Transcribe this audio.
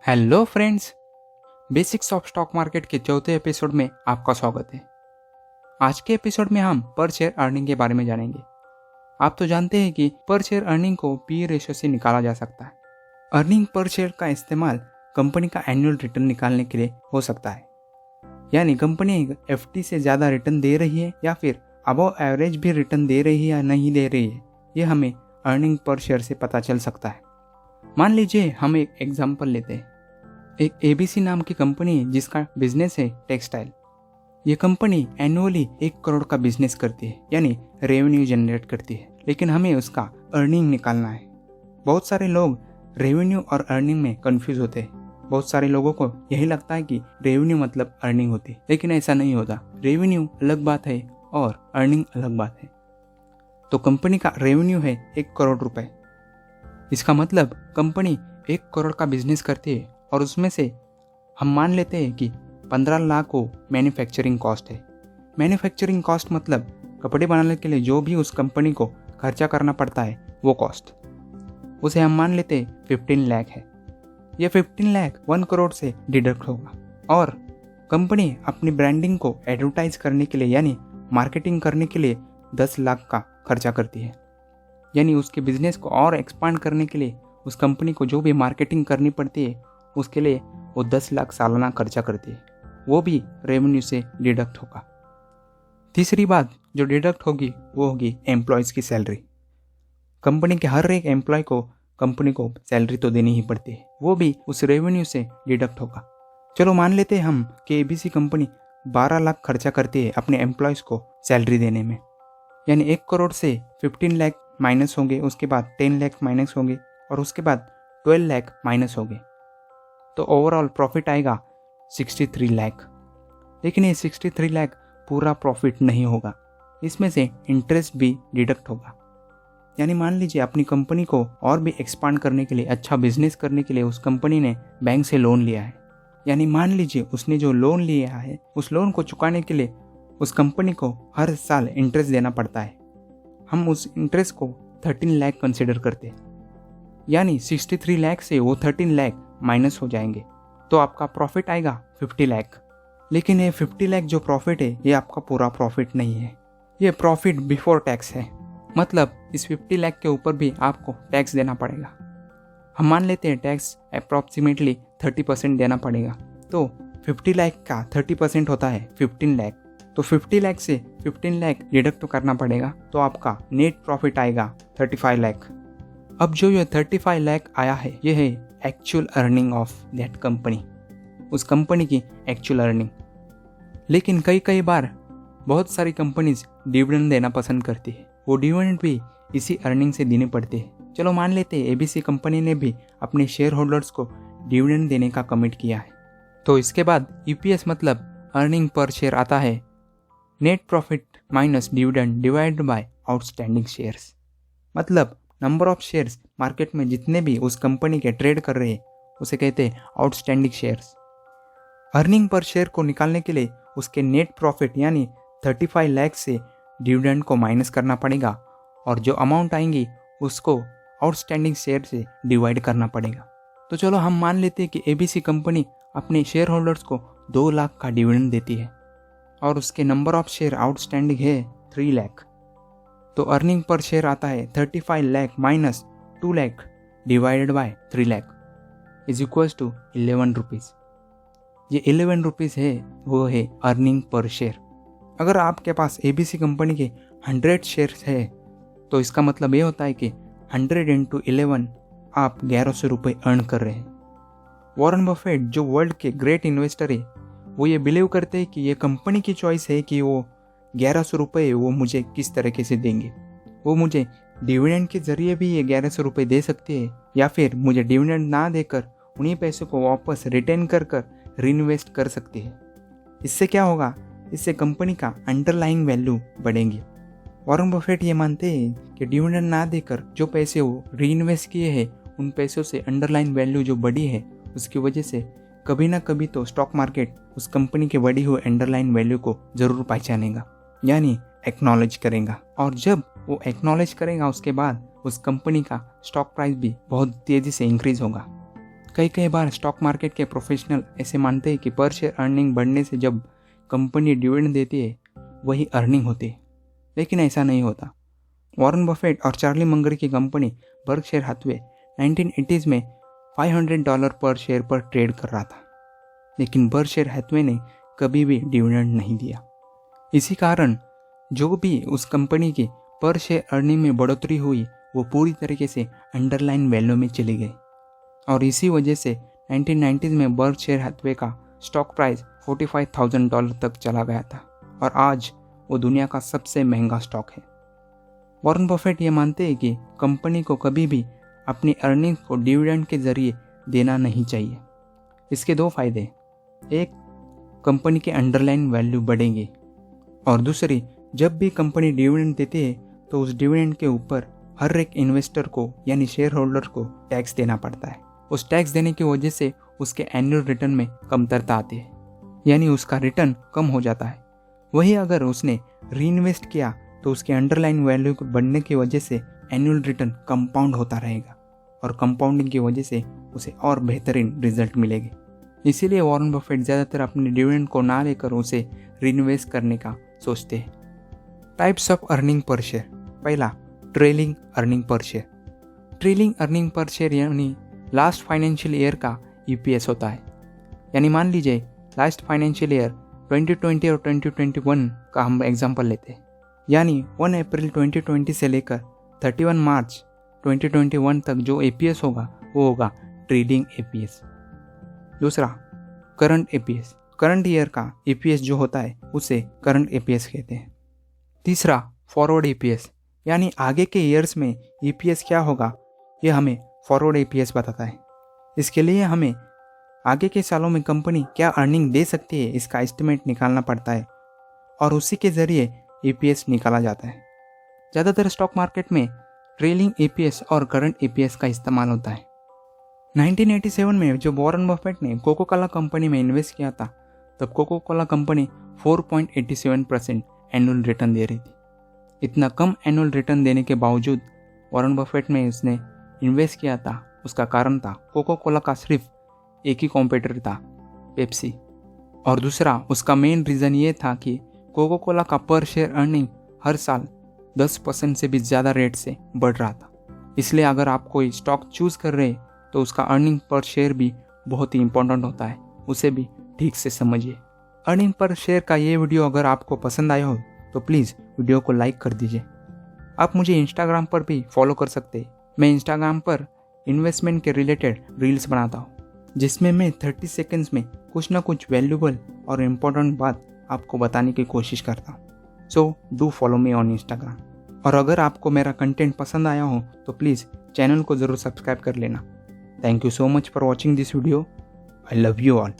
Hello friends, basics of stock market के चौथे episode में आपका स्वागत है। आज के एपिसोड में हम पर शेयर अर्निंग के बारे में जानेंगे। आप तो जानते हैं कि पर शेयर अर्निंग को पी रेशियो से निकाला जा सकता है। अर्निंग पर शेयर का इस्तेमाल कंपनी का एनुअल रिटर्न निकालने के लिए हो सकता है, यानी कंपनी एफडी से ज़्यादा रिटर्न दे रही है या फिर अबव एवरेज भी रिटर्न दे रही है या नहीं दे रही है, ये हमें अर्निंग पर शेयर से पता चल सकता है। मान लीजिए हम एक एग्जाम्पल लेते हैं। एक एबीसी नाम की कंपनी है जिसका बिजनेस है टेक्सटाइल। ये कंपनी एनुअली 1 करोड़ का बिजनेस करती है, यानी रेवेन्यू जनरेट करती है, लेकिन हमें उसका अर्निंग निकालना है। बहुत सारे लोग रेवेन्यू और अर्निंग में कंफ्यूज होते हैं। बहुत सारे लोगों को यही लगता है कि रेवेन्यू मतलब अर्निंग होती है, लेकिन ऐसा नहीं होता। रेवेन्यू अलग बात है और अर्निंग अलग बात है। तो कंपनी का रेवेन्यू है 1 करोड़ रुपए। इसका मतलब कंपनी 1 करोड़ का बिजनेस करती है और उसमें से हम मान लेते हैं कि 15 लाख को मैन्युफैक्चरिंग कॉस्ट है। मैन्युफैक्चरिंग कॉस्ट मतलब कपड़े बनाने के लिए जो भी उस कंपनी को खर्चा करना पड़ता है वो कॉस्ट, उसे हम मान लेते हैं 15 लाख है। ये 15 लाख 1 करोड़ से डिडक्ट होगा और कंपनी अपनी ब्रांडिंग को एडवर्टाइज करने के लिए यानी मार्केटिंग करने के लिए 10 लाख का खर्चा करती है। यानी उसके बिजनेस को और एक्सपांड करने के लिए उस कंपनी को जो भी मार्केटिंग करनी पड़ती है उसके लिए वो 10 लाख सालाना खर्चा करती है, वो भी रेवेन्यू से डिडक्ट होगा। तीसरी बात जो डिडक्ट होगी वो होगी एम्प्लॉयज़ की सैलरी। कंपनी के हर एक एम्प्लॉय को कंपनी को सैलरी तो देनी ही पड़ती है, वो भी उस रेवेन्यू से डिडक्ट होगा। चलो मान लेते हैं हम कि एबीसी कंपनी 12 लाख खर्चा करती है अपने एम्प्लॉयज़ को सैलरी देने में, यानी 1 करोड़ से 15 लाख माइनस होंगे, उसके बाद 10 लाख माइनस होंगे और उसके बाद 12 लाख माइनस होंगे, तो ओवरऑल प्रॉफिट आएगा 63 लाख। लेकिन ये 63 लाख पूरा प्रॉफिट नहीं होगा, इसमें से इंटरेस्ट भी डिडक्ट होगा। यानी मान लीजिए अपनी कंपनी को और भी एक्सपांड करने के लिए, अच्छा बिजनेस करने के लिए उस कंपनी ने बैंक से लोन लिया है। यानी मान लीजिए उसने जो लोन लिया है उस लोन को चुकाने के लिए उस कंपनी को हर साल इंटरेस्ट देना पड़ता है। हम उस इंटरेस्ट को 13 लाख कंसिडर करते हैं, यानी 63 लाख से वो 13 लाख माइनस हो जाएंगे, तो आपका प्रॉफिट आएगा 50 लाख। लेकिन ये 50 लाख जो प्रॉफिट है ये आपका पूरा प्रॉफिट नहीं है, ये प्रॉफिट बिफोर टैक्स है। मतलब इस 50 लाख के ऊपर भी आपको टैक्स देना पड़ेगा। हम मान लेते हैं टैक्स अप्रॉक्सीमेटली 30% देना पड़ेगा, तो 50 लाख का 30% होता है 15 लाख, तो 50 लाख से 15 लाख डिडक्ट करना पड़ेगा, तो आपका नेट प्रॉफिट आएगा 35 लाख। अब जो ये 35 लाख आया है ये है actual earning of that company, उस कंपनी की एक्चुअल अर्निंग। लेकिन कई बार बहुत सारी कंपनीज डिविडेंड देना पसंद करती है, वो डिविडेंड भी इसी अर्निंग से देने पड़ते हैं। चलो मान लेते हैं एबीसी कंपनी ने भी अपने शेयर होल्डर्स को डिविडेंड देने का कमिट किया है, तो इसके बाद ईपीएस मतलब अर्निंग पर शेयर आता है net profit minus dividend divided by outstanding shares. मतलब नंबर ऑफ शेयर्स मार्केट में जितने भी उस कंपनी के ट्रेड कर रहे हैं उसे कहते हैं outstanding shares. Earning per share को निकालने के लिए उसके नेट प्रॉफिट यानी 35 लाख से डिविडेंड को माइनस करना पड़ेगा और जो अमाउंट आएंगी उसको आउटस्टैंडिंग शेयर से डिवाइड करना पड़ेगा। तो चलो हम मान लेते हैं कि एबीसी कंपनी अपने शेयर होल्डर्स को 2 लाख का डिविडेंड देती है और उसके नंबर ऑफ शेयर आउटस्टैंडिंग है 3 लाख, तो अर्निंग पर शेयर आता है 35 lakh minus 2 lakh divided by 3 lakh is equals to 11 rupees. ये 11 रुपीज़ है, वो है अर्निंग पर शेयर। अगर आपके पास एबीसी कंपनी के 100 शेयर्स है तो इसका मतलब ये होता है कि 100 इंटू 11 आप 1100 रुपये अर्न कर रहे हैं। वॉरेन बफेट जो वर्ल्ड के ग्रेट इन्वेस्टर है वो ये बिलीव करते हैं कि ये कंपनी की चॉइस है कि वो 1100 रुपये वो मुझे किस तरीके से देंगे। वो मुझे डिविडेंड के ज़रिए भी ये 1100 रुपये दे सकते हैं या फिर मुझे डिविडेंड ना देकर उन्हीं पैसों को वापस रिटर्न कर रीइन्वेस्ट कर सकते हैं। इससे क्या होगा, इससे कंपनी का अंडरलाइंग वैल्यू बढ़ेंगी। वॉरेन बफेट ये मानते हैं कि डिविडेंड ना देकर जो पैसे वो रीइन्वेस्ट किए हैं उन पैसों से अंडरलाइन वैल्यू जो बढ़ी है उसकी वजह से कभी ना कभी तो स्टॉक मार्केट उस कंपनी के बढ़ी हुए अंडरलाइन वैल्यू को ज़रूर पहचानेगा, यानी एक्नॉलेज करेगा। और जब वो एक्नॉलेज करेगा उसके बाद उस कंपनी का स्टॉक प्राइस भी बहुत तेज़ी से इंक्रीज होगा। कई बार स्टॉक मार्केट के प्रोफेशनल ऐसे मानते हैं कि पर शेयर अर्निंग बढ़ने से जब कंपनी डिविडेंड देती है वही अर्निंग होती है, लेकिन ऐसा नहीं होता। वॉरेन बफेट और चार्ली मंगर की कंपनी बर्कशायर हैथवे 1980s में $500 पर शेयर पर ट्रेड कर रहा था, लेकिन बर्कशायर हैथवे ने कभी भी डिविडेंड नहीं दिया। इसी कारण जो भी उस कंपनी की पर शेयर अर्निंग में बढ़ोतरी हुई वो पूरी तरीके से अंडरलाइन वैल्यू में चली गई, और इसी वजह से 1990s में बर्कशायर हैथवे का स्टॉक प्राइस $45,000 तक चला गया था, और आज वो दुनिया का सबसे महंगा स्टॉक है। वॉरेन बफेट ये मानते हैं कि कंपनी को कभी भी अपनी अर्निंग को डिविडेंड के जरिए देना नहीं चाहिए। इसके दो फायदे, एक, कंपनी के अंडरलाइन वैल्यू बढ़ेंगे, और दूसरी, जब भी कंपनी डिविडेंड देती है तो उस डिविडेंड के ऊपर हर एक इन्वेस्टर को यानी शेयर होल्डर को टैक्स देना पड़ता है। उस टैक्स देने की वजह से उसके एनुअल रिटर्न में कमतरता आती है, यानी उसका रिटर्न कम हो जाता है। वही अगर उसने रीइन्वेस्ट किया तो उसके अंडरलाइन वैल्यू बढ़ने की वजह से एनुअल रिटर्न कंपाउंड होता रहेगा, और कंपाउंडिंग की वजह से उसे और बेहतरीन रिजल्ट मिलेगी। इसीलिए वॉरेन बफेट ज़्यादातर अपने डिविडेंड को ना लेकर उसे रीइन्वेस्ट करने का सोचते हैं। Types of earning per share. पहला, trailing earning per share. Trailing earning per share यानी लास्ट फाइनेंशियल ईयर का EPS होता है। यानी मान लीजिए लास्ट फाइनेंशियल ईयर 2020 और 2021 का हम एग्जांपल लेते हैं, यानी 1 अप्रैल 2020 से लेकर 31 मार्च 2021 तक जो EPS होगा वो होगा ट्रेलिंग EPS। दूसरा, करंट EPS। करंट ईयर का EPS जो होता है उसे करंट EPS कहते हैं। तीसरा, फॉरवर्ड EPS, यानी आगे के ईयर्स में EPS क्या होगा यह हमें फॉरवर्ड EPS बताता है। इसके लिए हमें आगे के सालों में कंपनी क्या अर्निंग दे सकती है इसका एस्टिमेट निकालना पड़ता है, और उसी के ज़रिए EPS निकाला जाता है। ज़्यादातर स्टॉक मार्केट में ट्रेलिंग EPS और करंट EPS का इस्तेमाल होता है। 1987 में जब वॉरेन बफेट ने कोको कोला कंपनी में इन्वेस्ट किया था तब कोको कोला कंपनी 4.87% एनुअल रिटर्न दे रही थी। इतना कम एनुअल रिटर्न देने के बावजूद वॉरेन बफेट में उसने इन्वेस्ट किया था, उसका कारण था कोको कोला का सिर्फ एक ही कॉम्पिटिटर था, पेप्सी, और दूसरा उसका मेन रीज़न ये था कि कोको कोला का पर शेयर अर्निंग हर साल 10% से भी ज़्यादा रेट से बढ़ रहा था। इसलिए अगर आप कोई स्टॉक चूज़ कर रहे हैं तो उसका अर्निंग पर शेयर भी बहुत ही इंपॉर्टेंट होता है, उसे भी ठीक से समझिए। अर्निंग पर शेयर का ये वीडियो अगर आपको पसंद आया हो तो प्लीज़ वीडियो को लाइक कर दीजिए। आप मुझे इंस्टाग्राम पर भी फॉलो कर सकते हैं। मैं इंस्टाग्राम पर इन्वेस्टमेंट के रिलेटेड रील्स बनाता हूँ, जिसमें मैं 30 सेकंड्स में कुछ ना कुछ वैल्यूबल और इम्पोर्टेंट बात आपको बताने की कोशिश करता हूँ। So do follow me on Instagram. और अगर आपको मेरा कंटेंट पसंद आया हो तो प्लीज़ चैनल को ज़रूर सब्सक्राइब कर लेना। Thank you so much for watching this video. I love you all.